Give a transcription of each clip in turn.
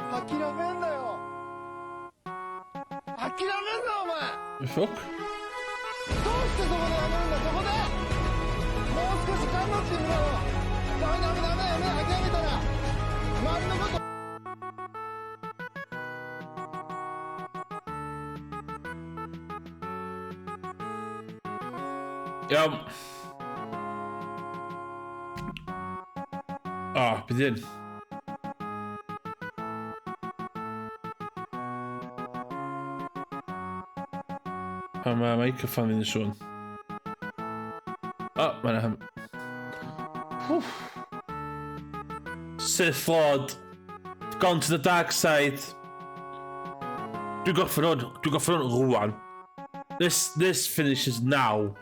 諦めんなよ。諦めんなお前。 The fuck? どうしてそこでやめるんだ。そこでもう少し頑張ってみろよ。ダメダメダメ、やめ諦めたら周りのこと。Ja. Ah, begin. Mijn microfoon in de zon. Oh, mijn Sith Lord. Gone to the dark side. Du går från Rohan. This finishes now.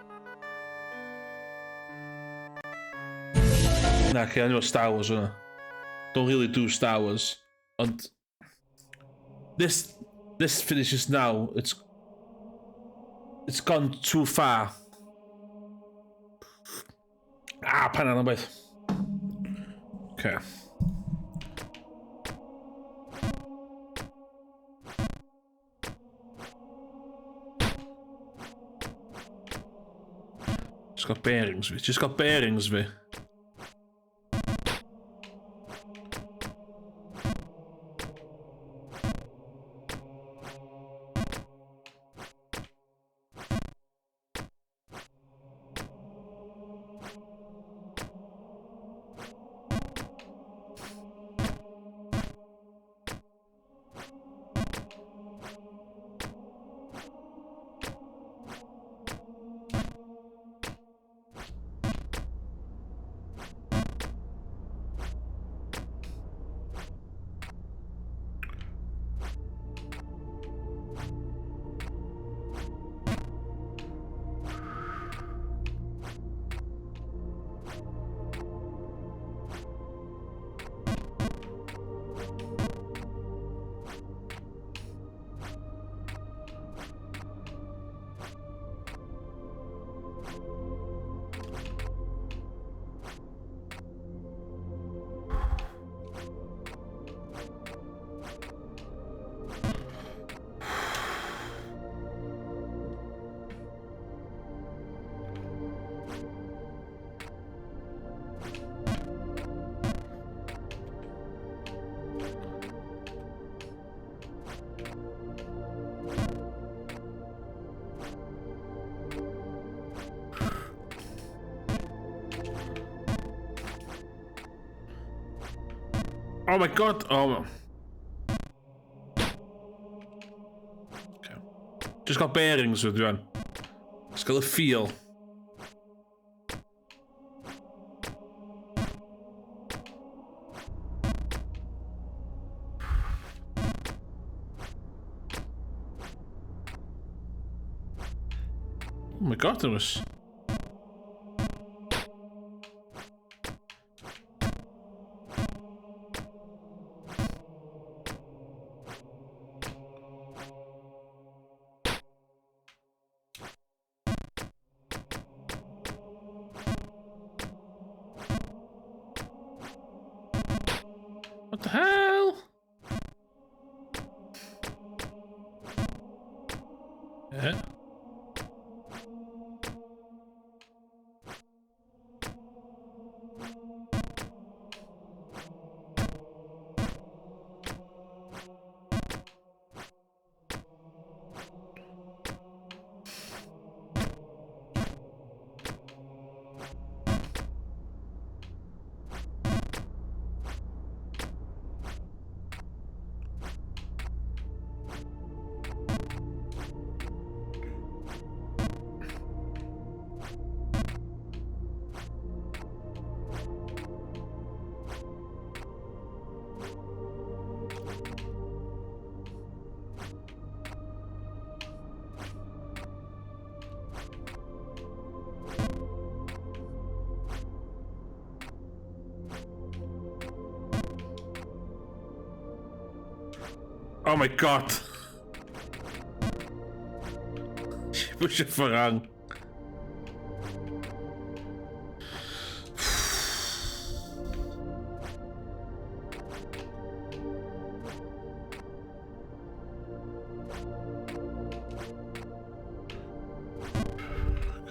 Nou, ik ga nu wel Star Wars, hoor. Don't really do Star Wars. Want this finishes now. It's gone too far. Ah, pijn aan de bed. Okay. Just got bearings weer. Just got bearings weer. Oh my god! Oh. Okay. Just got bearings with one. Just got a feel. Oh my god, there was. What the hell? Yeah. Oh my god. Je moet je vooraan.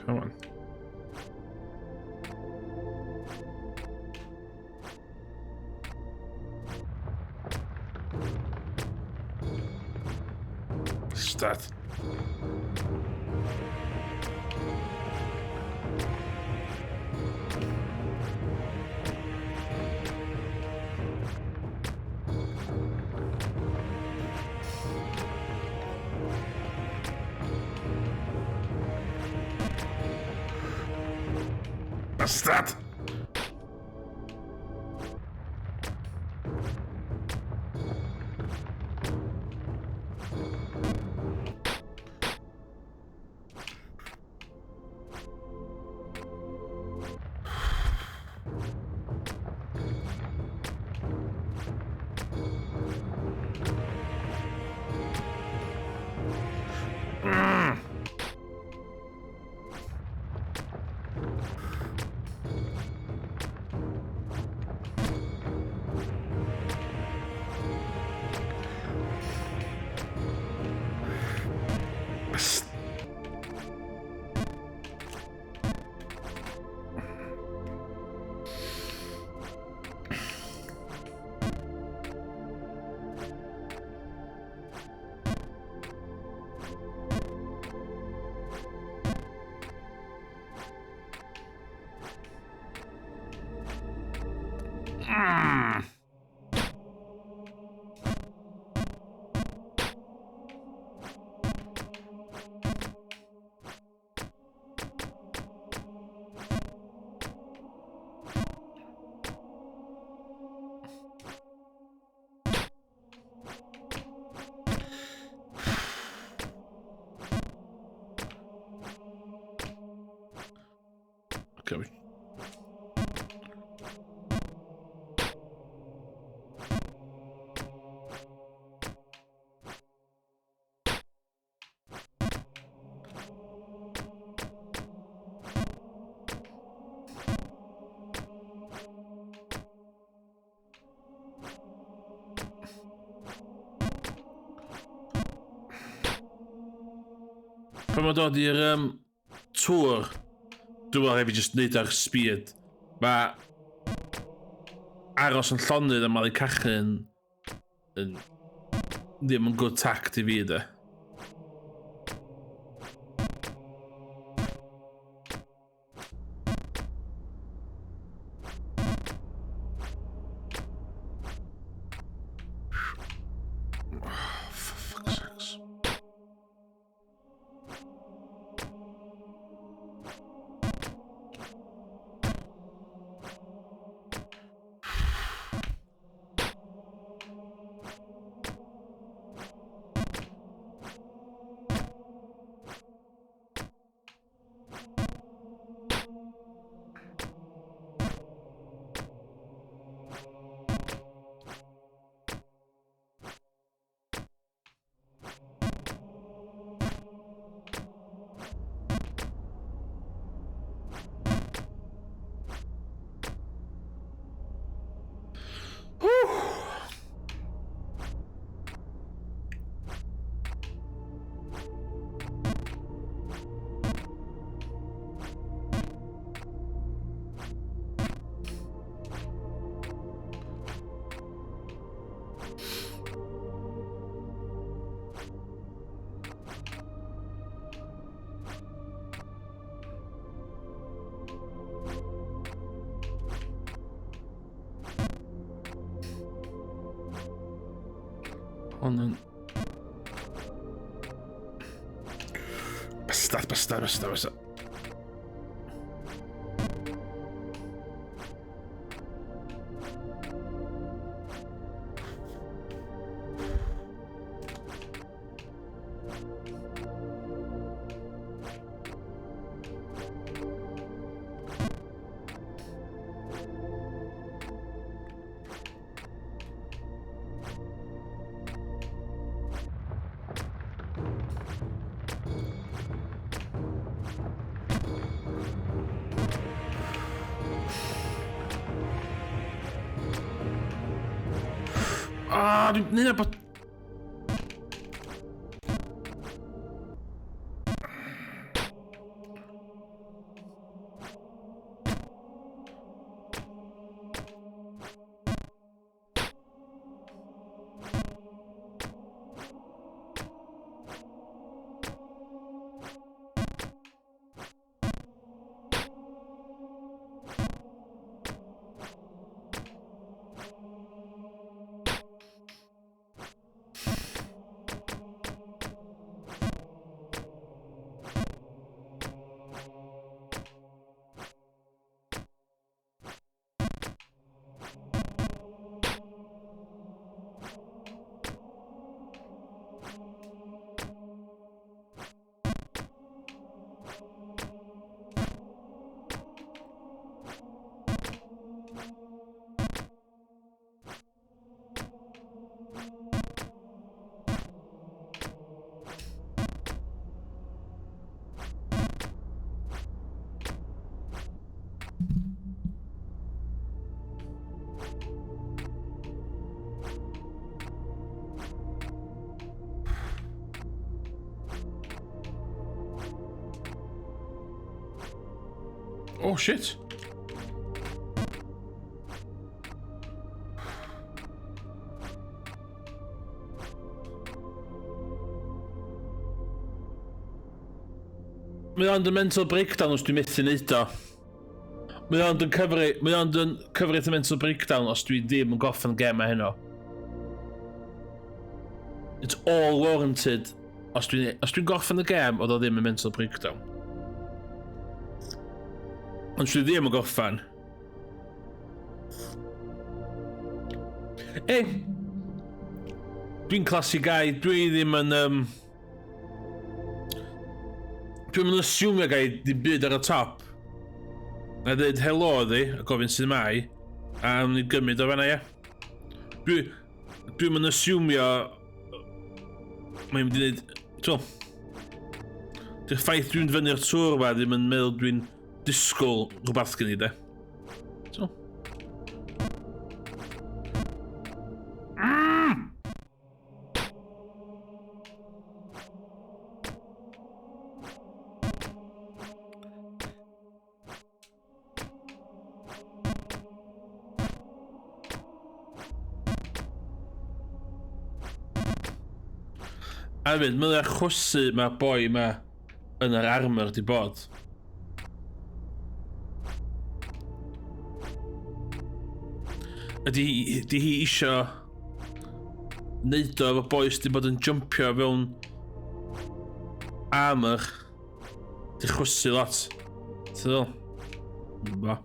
Come on. What's that? What's that? Okay. Pan mae dod i'r tŵr, dwi'n meddwl hefyd jyst neud ar speed. Mae aros yn llonydd a malu cachu'n ddim yn good tact i fi, de. Hon yn... Bastard. Dwi'n neud bod... Oh shit. Mae ond yn mental breakdown os dwi'n methu neud o. Mae ond yn cyfrif y mental breakdown os dwi ddim yn goffan gem a heno. It's all warranted os dwi'n goffan y gem oedd o ddim yn mental breakdown. Ond dwi ddim yn goffan. Dwi'n classy guy, dwi ddim yn dwi'n yn assume gai dim byd ar y top. Na dweud helo ddi, a gofyn sydd mai, a yn ei gymryd o fanna, ie. Dwi'n yn assumeio mae'n mynd i wneud, to. Di'r ffaith dwi'n fyny'r tŵr fa ddim yn meddwl dwi'n disgwyl rhywbeth gen i, de. To. A fyd, mae'n chwysu mae'r boi yma yn yr armor di bod. Ydy hi isio neud o efo bois di bod yn jumpio fewn armor. Di chwysu lot. Ti'n dweud?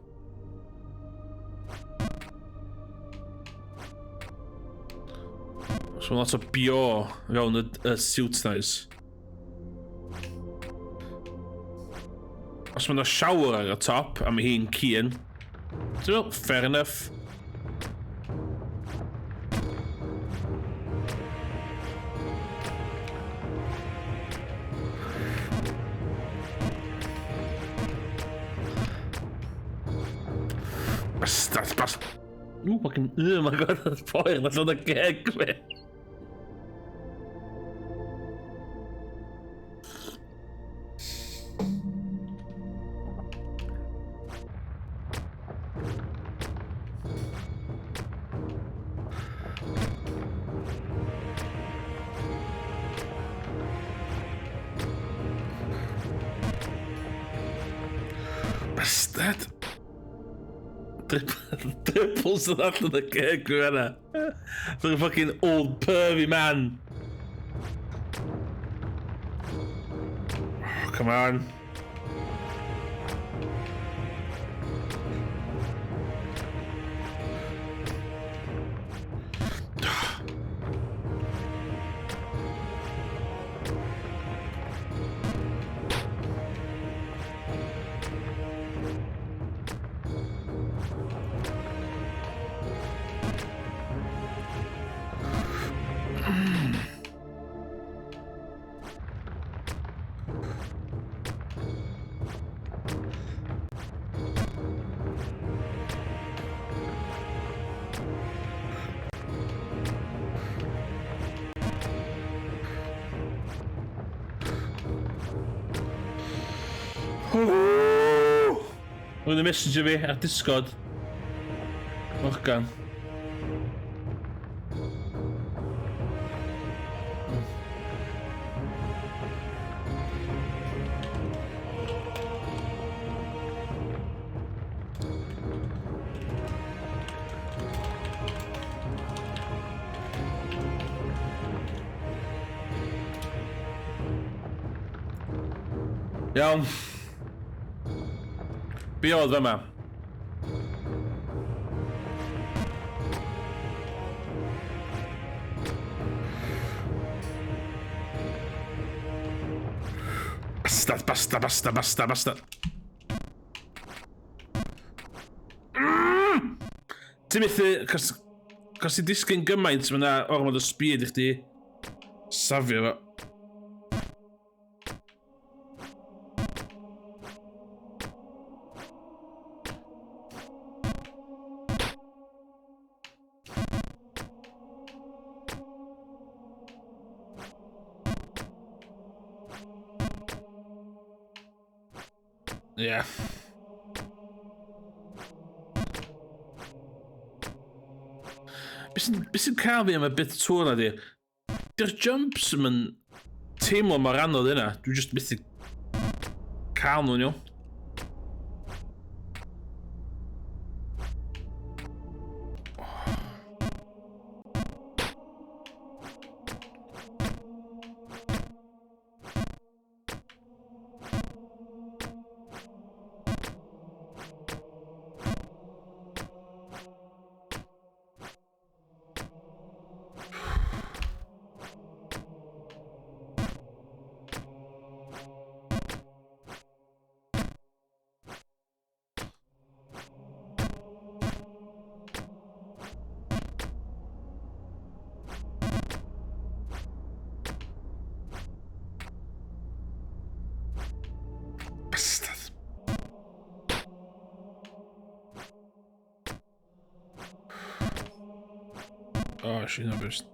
So lot o bio fewn y suit nice. Os mae'n shower ar y top, a mae hi'n cyn. So, fair enough. Bastard. Ooh, fucking, oh my god, that's fire, that's not a gag, man. Bastard. Triples yn allan y geg yw hynna. For a fucking old pervy man. Oh, come on. Rwy'n message fi ar Discord. Morgan. Iawn. Be oedd fyma? Basta. Ti'n methu, cos i disgyn gymaint, mae yna ormod o speed i chdi safio fo. Yeah. Beth sy'n cael fi am y bit tŵr na di? Di'r jumps yn teimlo mor anodd yna. Dwi just byth i cael nhw'n iawn. Bastard. Oh, she's not best.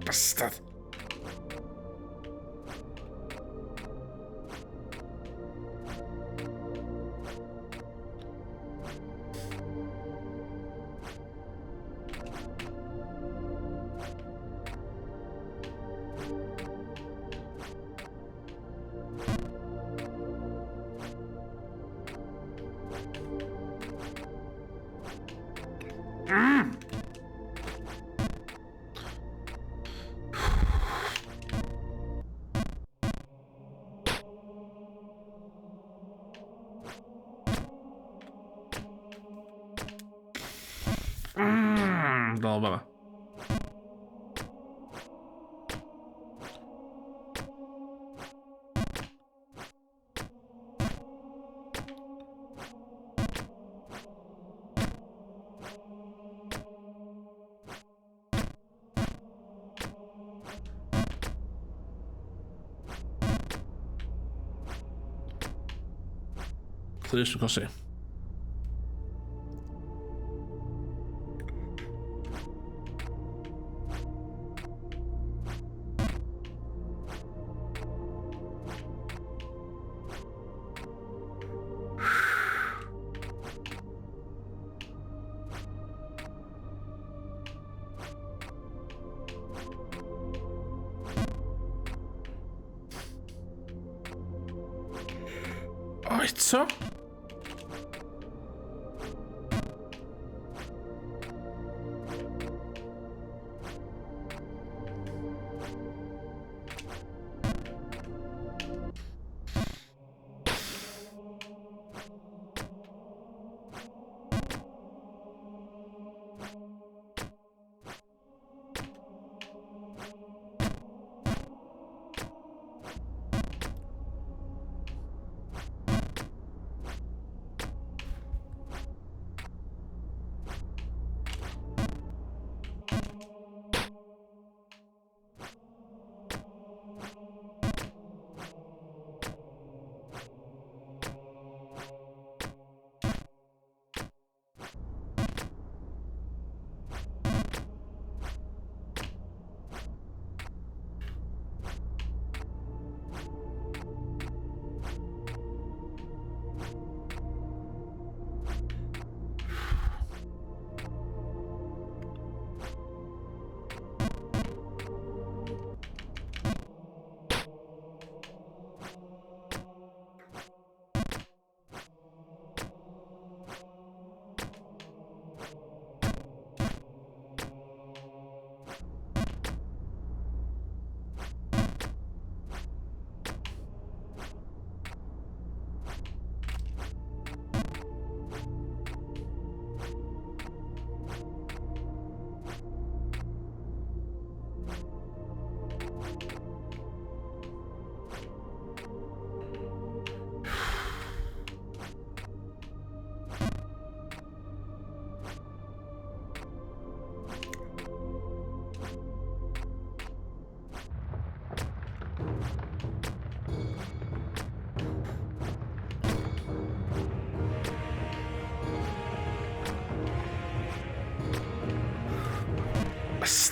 Bastard. Dobra. To jeszcze kosy. Oj, co?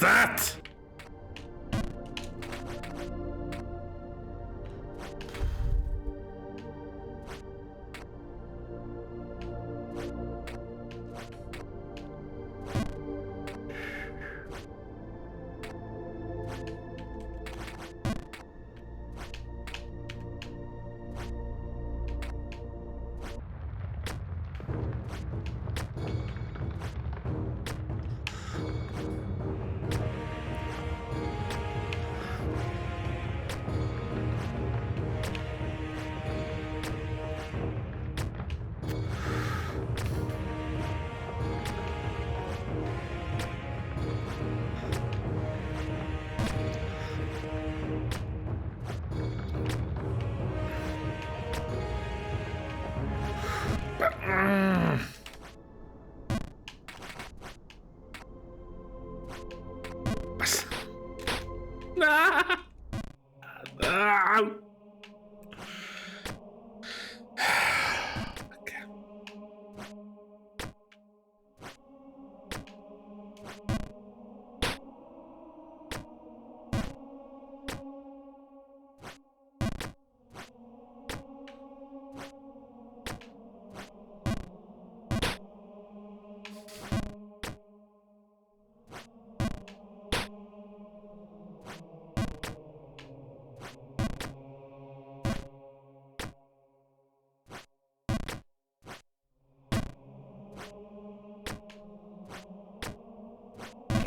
Bastard!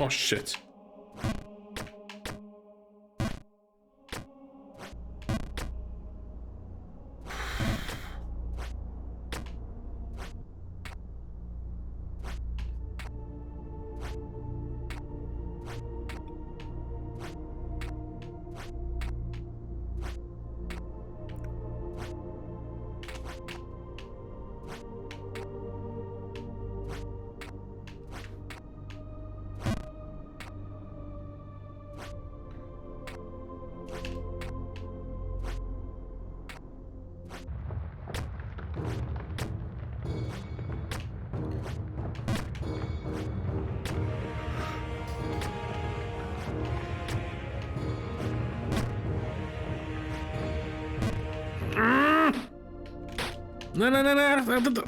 Oh shit. No, no, no, no.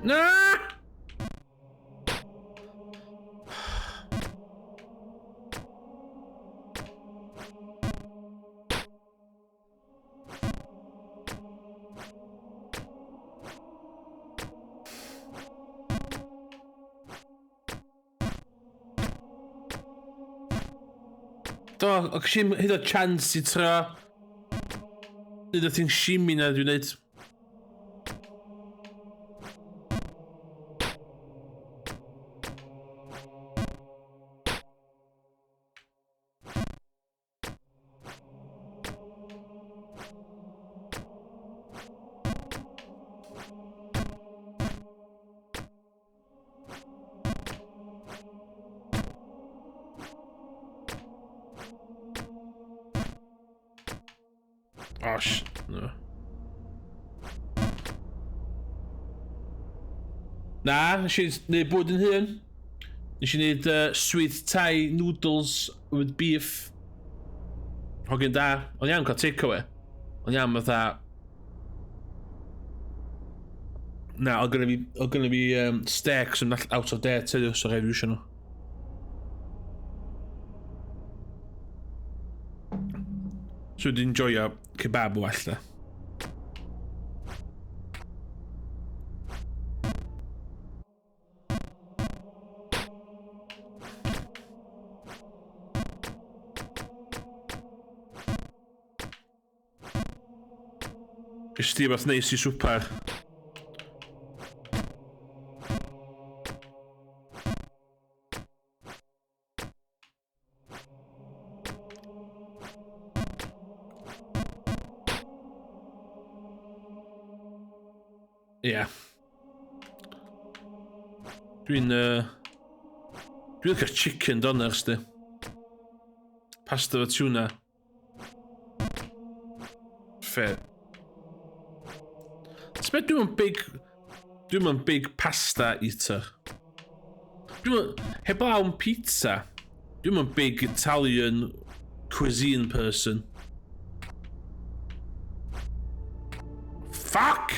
No! Do, o gysím hyd o chance I tra hyd o ti'n shimmy na dwi'n neud. Osh, no. Na, nes I neud bwyd yn hyn. Nes I neud sweet Thai noodles with beef. Hogyn da. Ond iawn cael takeaway. Ond iawn fatha... Na, oedd gynnu fi steaks yn out of date heddiw, so rhaid fi eisiau nhw. So dwi'n enjoyo kebab o walla. Ys ti beth neis I swper. Yeah. Dwi'n licio chicken donuts di. Pasta o tuna. Fair. Sbeth dwi'n big pasta eater. Heb lawn pizza. I'm a big Italian cuisine person. Fuck!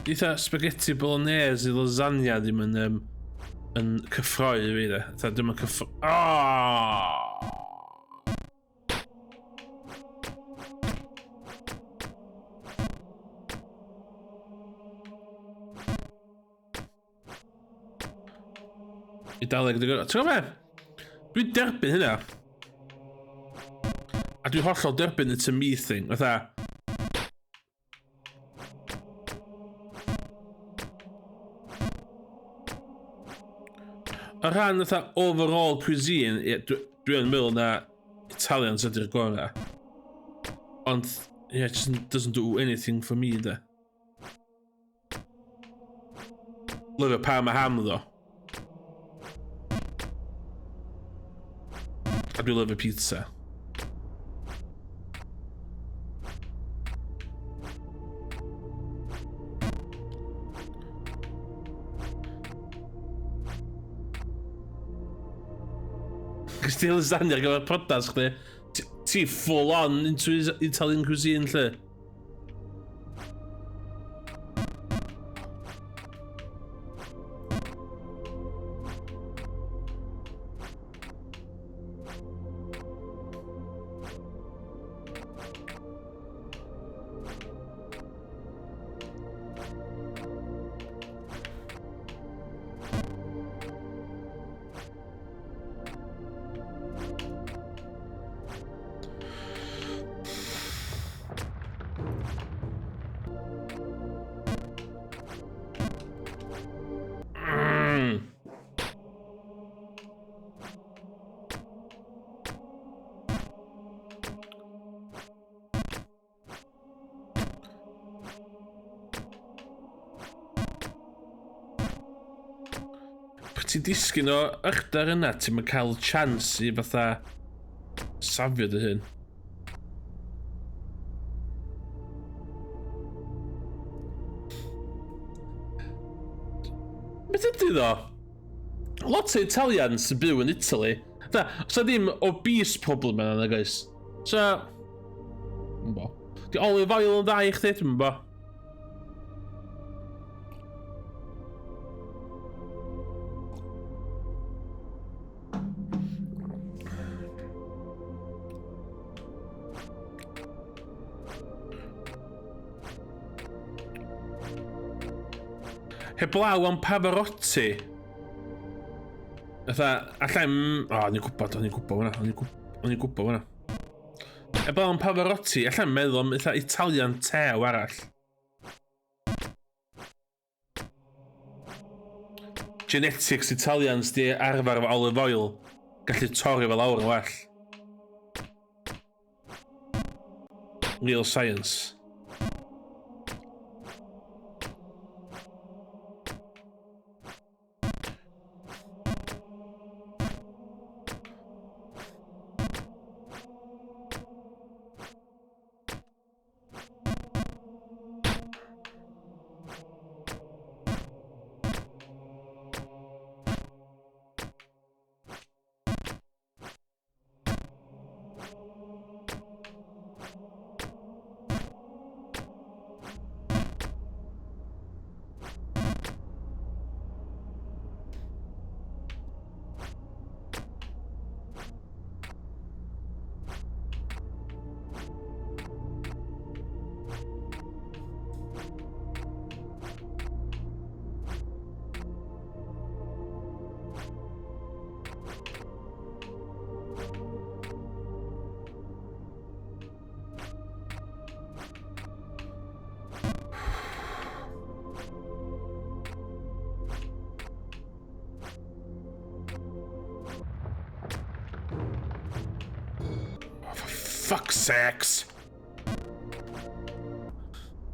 Eitha spaghetti bolognese I lasagna ddim yn cyffroi fi de. Ddim yn cyffroi... Idaleg, ti'n gwybod be? Dwi'n derbyn hynna. A dwi'n hollol derbyn y to me thing. Fatha... O ran fatha overall cuisine, dwi'n meddwl na Italians ydy'r gorau. Ond, yeah, it just doesn't do anything for me, de. Lyfio Parma ham, ddo. A dwi'n lyfio pizza. Gys ti lasagna ar gyfer podas chdi? Ti full on into Italian cuisine lle? Ti'n disgyn o ychdar yna, ti'n mynd cael chance I fatha safio dy hyn. Beth ydy ddo? Lot o Italians sy'n byw yn Italy. Da, os ydy ddim obese problem yna, guys. So... Mbo. Di olive oil yn dda I chdi, dwi'n mbo. Heblaw am Pavarotti. Fatha, allai'm... O, o'n i'n gwybod hwnna. Heblaw am Pavarotti, allai'm meddwl am Italian tew arall. Genetics Italians di arfer efo olive oil. Gallu torri fel awr yn well. Real science. Fuck's sakes.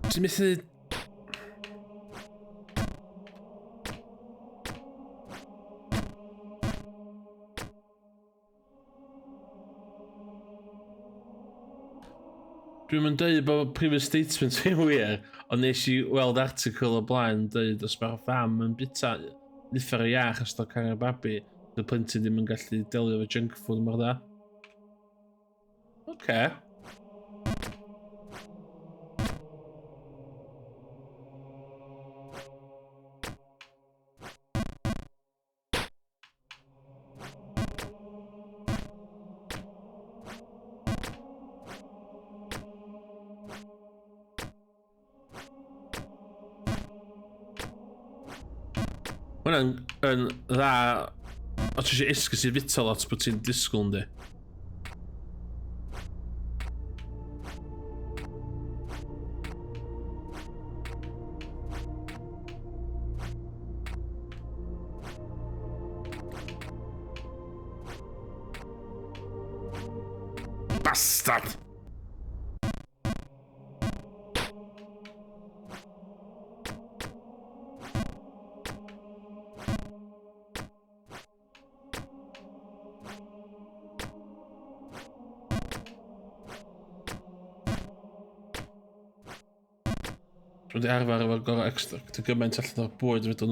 Ti'n methu... Dwi'n mynd dweud bod previous statement fi'n wir, ond nes I weld article o blaen dweud os mae'r fam yn bita niffer o iach os do'n cael babi, y plentyn ddim yn gallu delio efo junk food mor dda. Oce. Hwna'n yn dda os ti eisiau esgus I fita lot bod ti'n disgwyl yndi. Bastard! Dwi'n di arfer efo gorau extra, gyda gymaint allan o'r bwyd fydden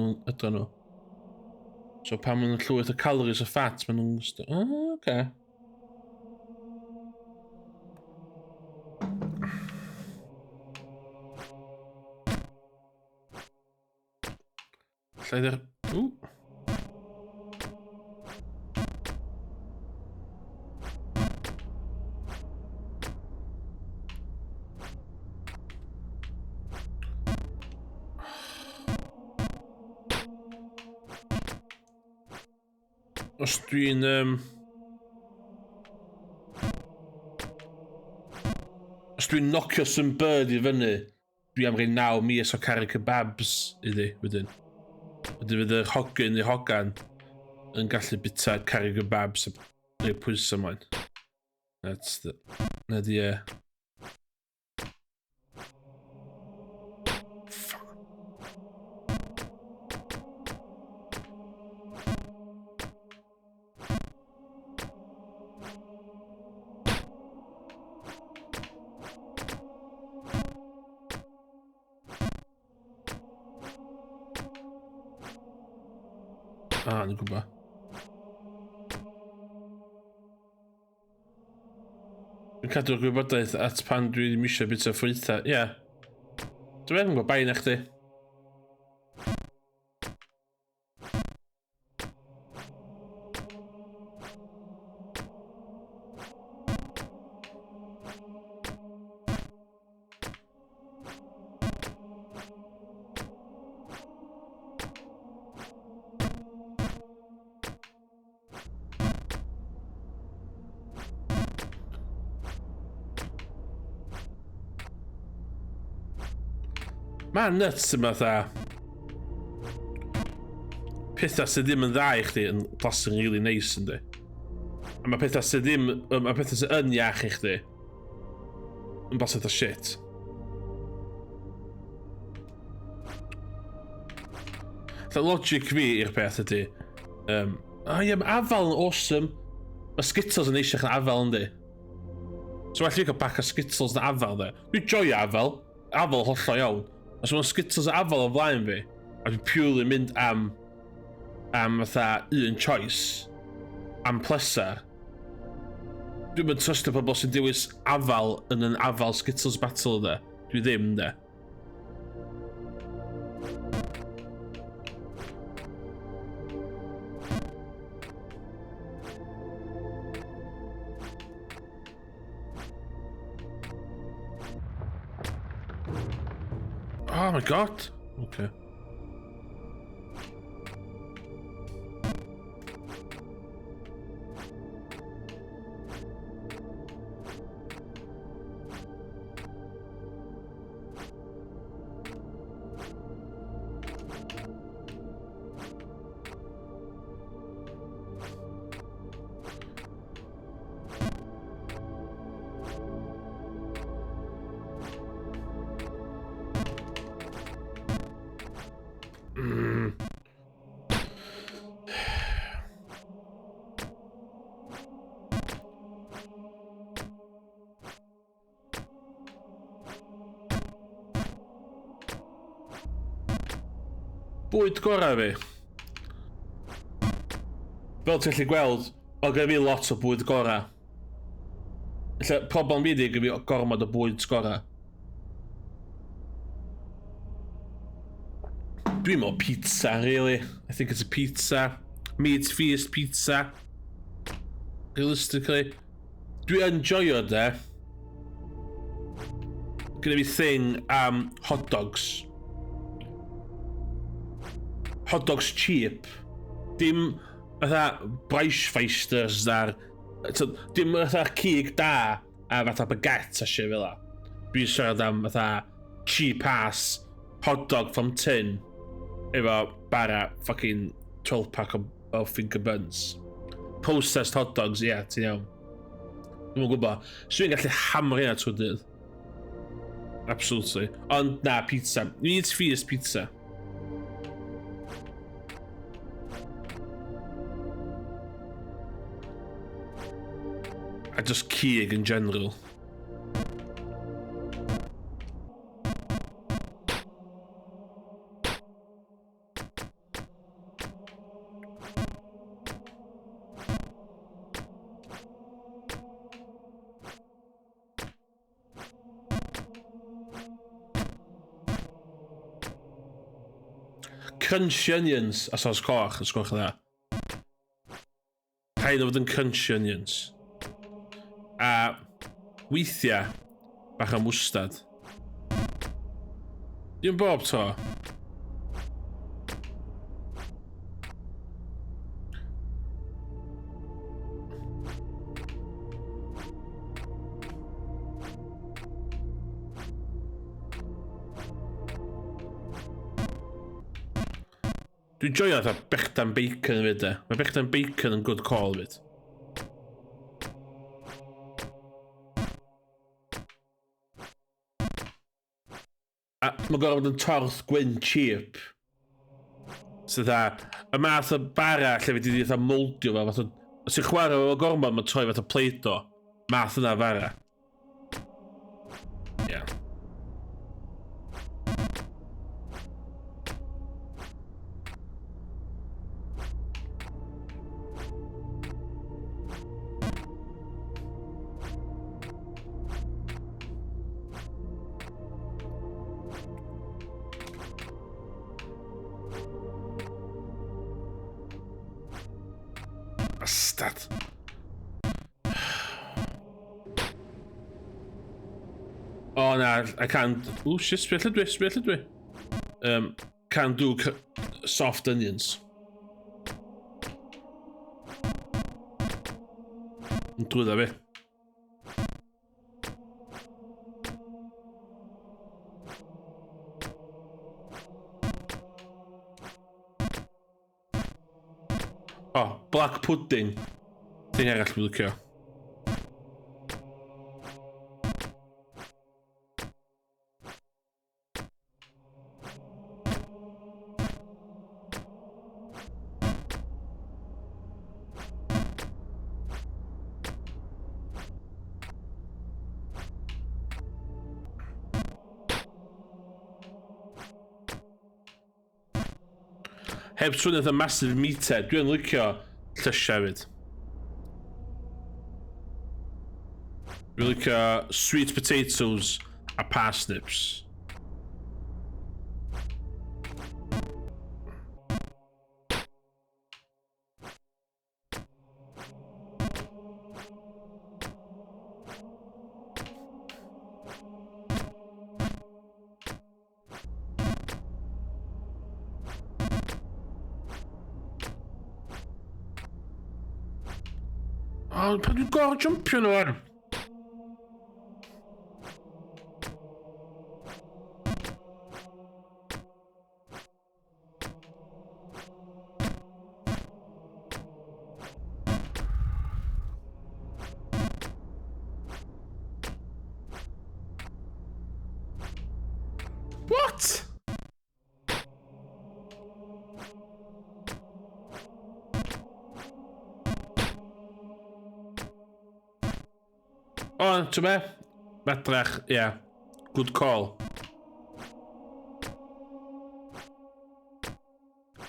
nhw. So pan maen nhw'n llwyth o calories o fat, maen nhw'n gwisgo. Oce. Lleider... Os dwi'n nocio some bird I fyny, dwi am rhoi 9 mis o curry kebabs iddi, wedyn. Wedyn fydd yr hogyn neu hogan yn gallu bita curry kebabs a rhoi pwysau maen. That's the... Na di Dwi'n gwybod. Dwi'n cadw'r gwybodaeth at pan dwi ddim eisiau bita ffrwytha. Ie. Dwi'n gwybod bai na chdi. Mae'n nuts yma dda. Pethau sydd ddim yn dda I chdi yn plastig really nice yndi. A mae pethau sydd ddim... Mae pethau sydd yn iach I chdi yn blastig o shit. The logic fi i'r peth ydi... ie, mae afal yn awesome. Mae Skittles yn eisiau yn afal yndi. So well I cael bac o Skittles na afal de. Dwi'n joio afal. Afal hollol iawn. Os mae'n Skittles afal o flaen fi, a dwi'n purely mynd am fatha un choice, am plesar, dwi'n mynd trystio pobl sy'n dewis afal yn yn afal Skittles battle de. Dwi ddim de. Oh my god. Okay. Bwyd gorau fi. Fel ti'n gallu gweld, o gyda fi lot o bwyd gorau. Lle problem fi di gyda fi gormod o bwyd gorau. Dwi'n meddwl pizza, really. I think it's a pizza. Meat feast pizza. Realistically. Dwi'n enjoyo de. Gyda fi thing am hot dogs. Hot dogs cheap. Dim fatha Braisfeisters dar. Dim fatha cig da a fatha baguette a shit fel la. Dwi'n siarad am fatha cheap ass hot dog from tin. Efo bara fucking 12 pack o finger buns. Processed hot dogs, ie, ti'n iawn. Dwi'n gwybod. So dwi'n gallu hammer hynna trwy dydd. Absolutely. Ond na, pizza. Meat feast pizza. A just cig in general. Crunchy onions a sos coch, os gwelwch dda. Rhaid o fod yn crunchy onions. A weithiau, bach am wstad. Dim bob to. Dwi'n joio atho bechdan bacon fyd e. Mae bechdan bacon yn good call fyd. A mae gorfod bod yn torth gwyn cheap. So dda, y math o bara lle fi di dda moldio fo. Os i'n chwarae o gormod, mae'n troi fath o Play-Doh. Math yna bara. Ie. Yeah. Bastard. Oh na, I can't. Oh shit, sbeth ydw i. Can't do soft onions. Yn drwydda fi. Oh, black pudding. Thing arall dwi'n licio. Heb swnio fatha massive meathead, dwi'n licio llysiau fyd. Dwi'n licio sweet potatoes a parsnips. O, pan dwi'n gorfod jumpio nhw ar. What? O, ti'n be? Madrach, yeah. Good call.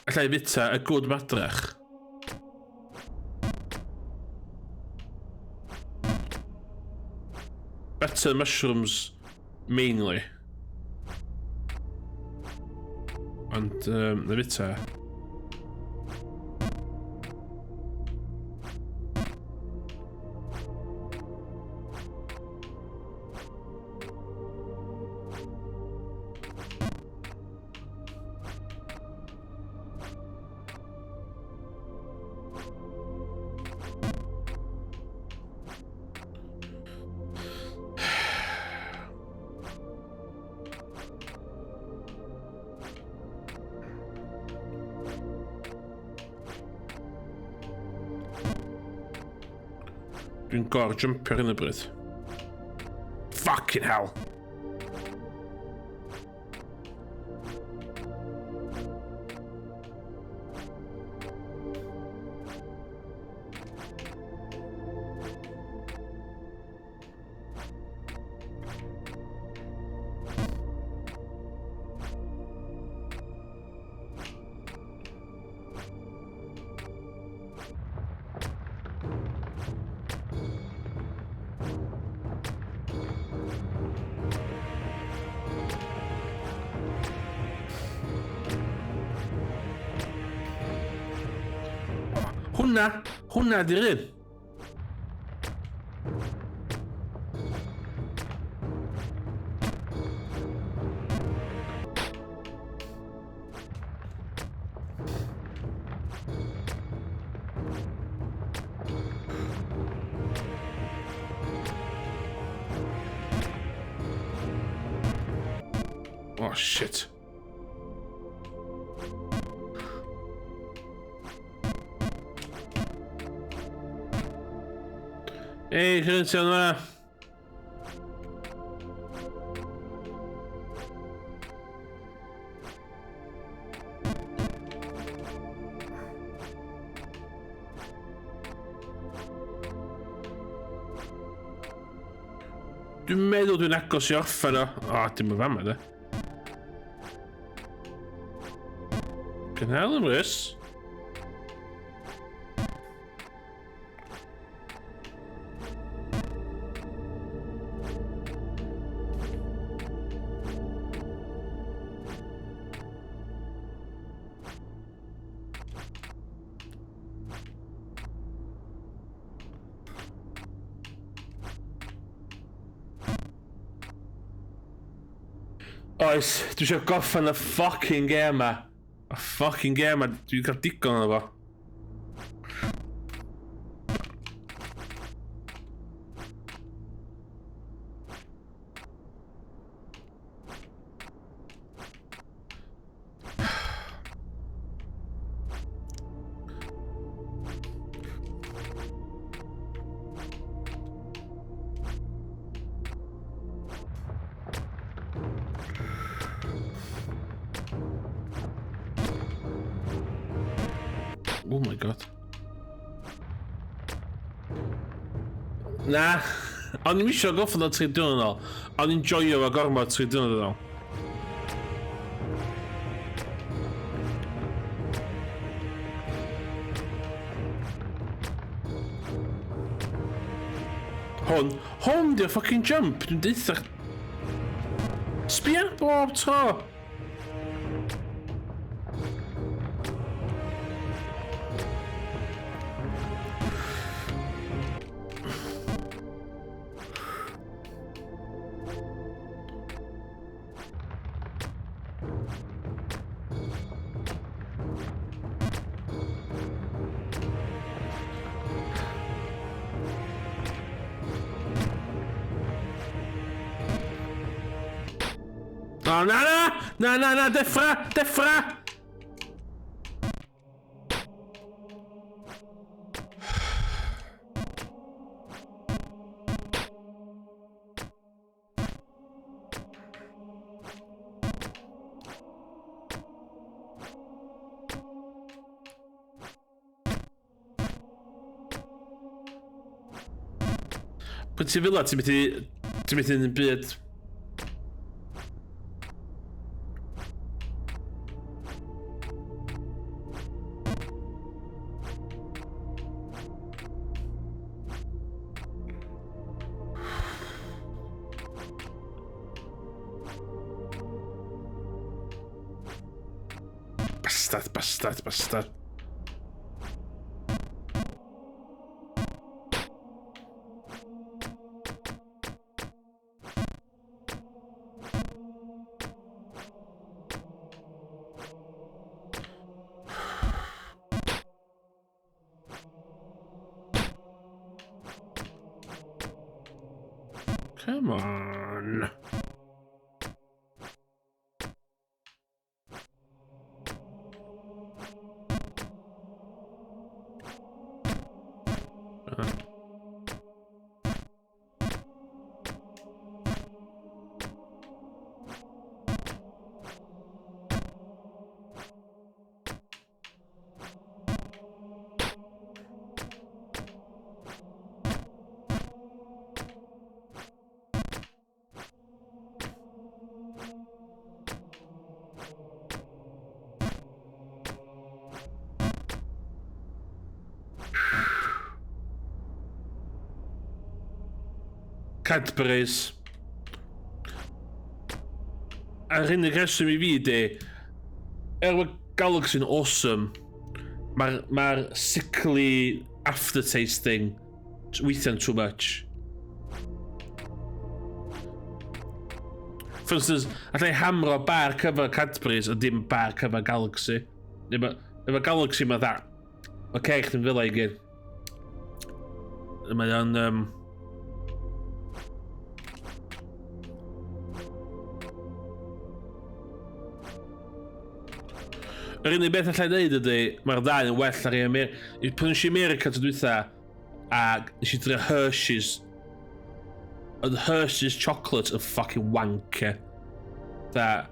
Alla I bita y gwd madrach. Better mushrooms, mainly. Ond, na bita. Dwi'n gor-jumpio ar hyn o bryd. Fucking hell! Hwnna di'r un. Oh shit. Hey, good to know. Dwi'n meddwl dwi'n agos I orffen o. O, dim yn fama, de. Gynhal yn rhys. Oes, dwi eisiau goffan y fucking game ma. Y fucking game ma, dwi'n cael digon o fo. Oh my god. Na, o'n i'n eisiau goffan o 3 diwrnod yn ôl. O'n i'n joio fo gormod 3 diwrnod yn ôl. Hwn di'r fucking jump, dwi'n deitha. Sbia bob tro. Oh, na, deffra! Pwy ti fel o, ti'n methu yn byd? Bastard. Come on. Cadbury's. Yr unig reswm I fi di, mae Galaxy'n awesome, mae'r sickly aftertaste thing weithiau'n too much. For instance, allai hamro bar cyfer Cadbury's a dim bar cyfer Galaxy. Efo Galaxy mae dda. Oce, chdi'n fila I gyd. Mae o'n... Yr unig beth allai dweud ydy, mae'r ddau yn well ar ei Pan nes I America to dwytha, a nes I drio Hershey's. Oedd Hershey's chocolate yn fucking wanker. That,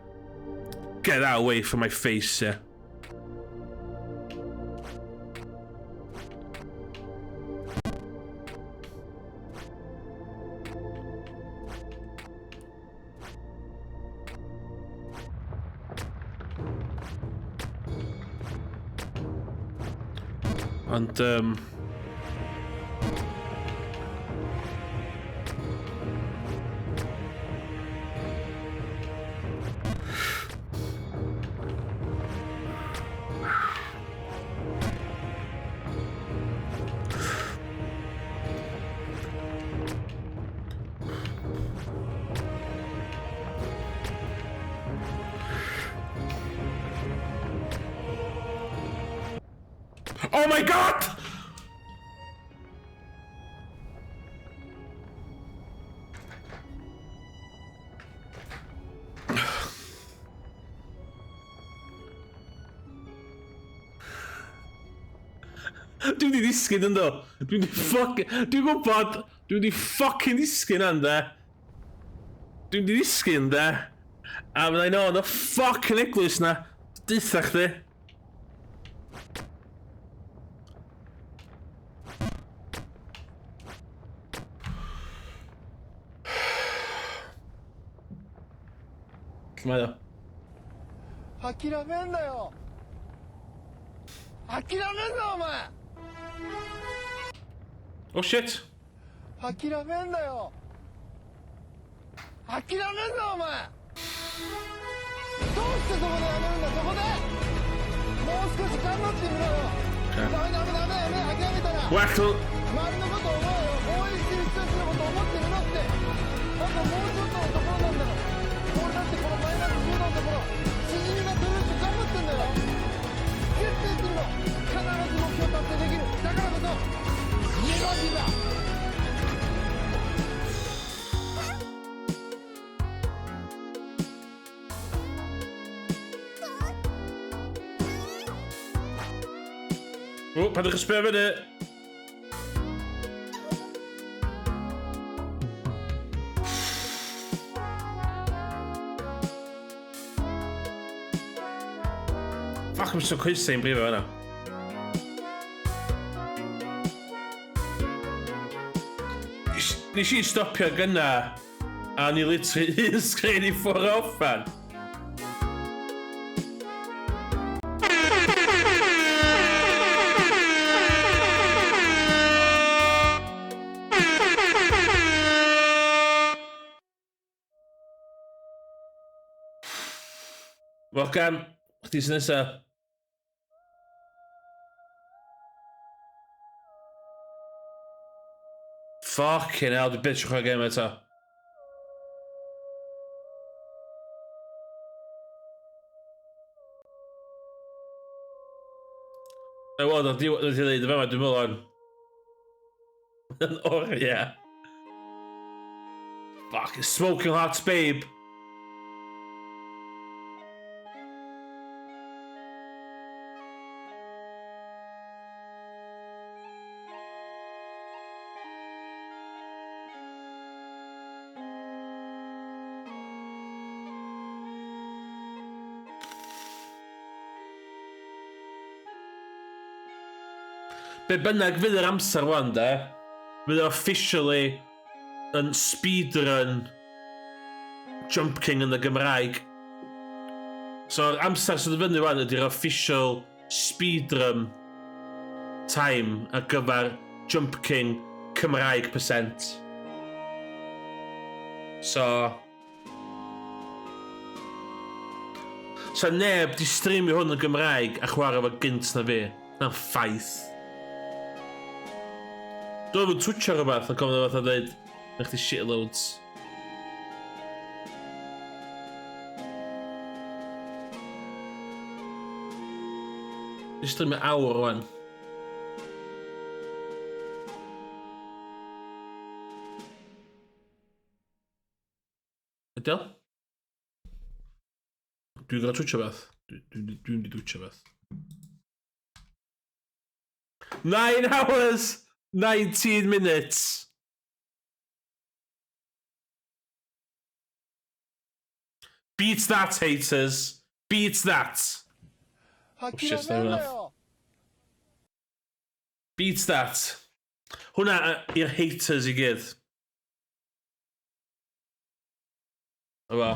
get that away from my face, yeah. Ond oh my god! Dwi'n di ddisgyn ynddo. Dwi'n gwybod. Dwi'n di fucking ddisgyn ynddo. Dwi'n di ddisgyn ynddo. A fyddai'n o'n y fucking eglwys na. Ditha chdi. Lle mae o? 諦めんなよ諦めんなお前 Oh shit! 諦めんなよ諦めんなお前どうしてそこでやめるんだそこでもう少し頑張ってみろよダメやめ諦めたら Wackle! 周りのこと思うよ応援してる人たちのこと思ってみろってあともうちょっとのところなんだから俺だってこのマイナス10のところしじみが取れるし頑張ってんだよ決定するの必ず目標達成できるだからこそネガティブだOh, paddwch ysbio fyny. Fuck, I'm so coesau yn brifo yna. Nes I stopio gyna a ni literally un sgrin I ffwrdd offan. Welcome. Chdi sy'n nesa. Fucking hell, dwi'n bitch o'ch game eto. Wel, dwi'n dweud y fe, dwi'n meddwl o'n... Yn oriau. Fucking smoking hot babe. Be bynnag fydd yr amser wan, de, fydd o officially yn speedrun Jump King yn y Gymraeg. So'r amser sydd yn fyny wan ydy'r official speedrun time ar gyfer Jump King Cymraeg percent. So neb di streamio hwn yn Gymraeg a chwarae fo gynt na fi. Na'n ffaith. Dwi'n mynd twitio rhywbeth a gofyn o fath a dweud na chdi shitloads. Dwi'n streamio awr rwan. Ydy o? Dwi'n gael twitio beth. Dwi'n di twitio beth. 9 hours! 19 minutes. Beat that, haters. Beat that. Shit, fair enough. Beat that. Hwna i'r haters I gyd. O fa.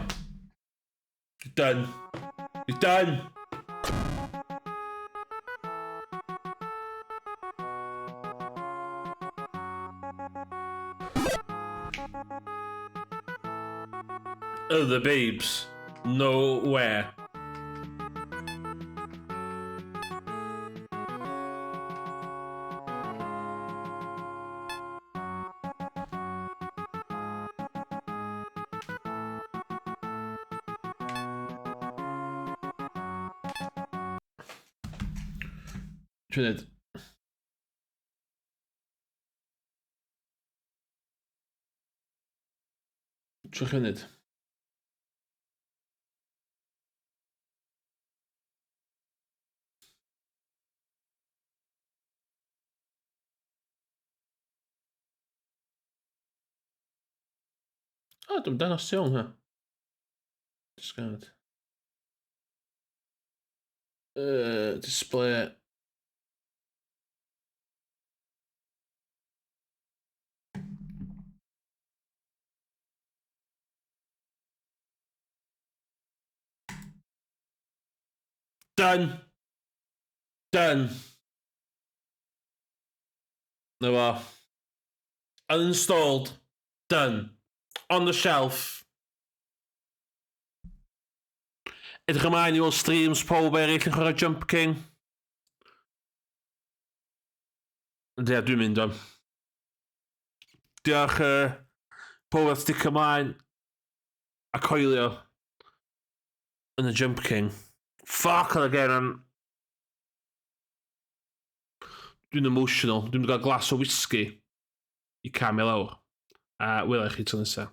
You're done. You're done. Other babes. Nowhere. Trinid. Trinid. O, dwi'n dangos ti o'n ha. Discard. Display. Done. Done. No more. Uninstalled. Done. On the shelf. Edrych ymlaen I weld streams pob eraill yn chwarae Jump King. Ie, dwi'n mynd am. Diolch pob at stick ymlaen a coelio yn y Jump King. Fuck on again. Dwi'n emotional. Dwi'n gael glas o whisky I cam I lawr. A wela I chi tro nesa.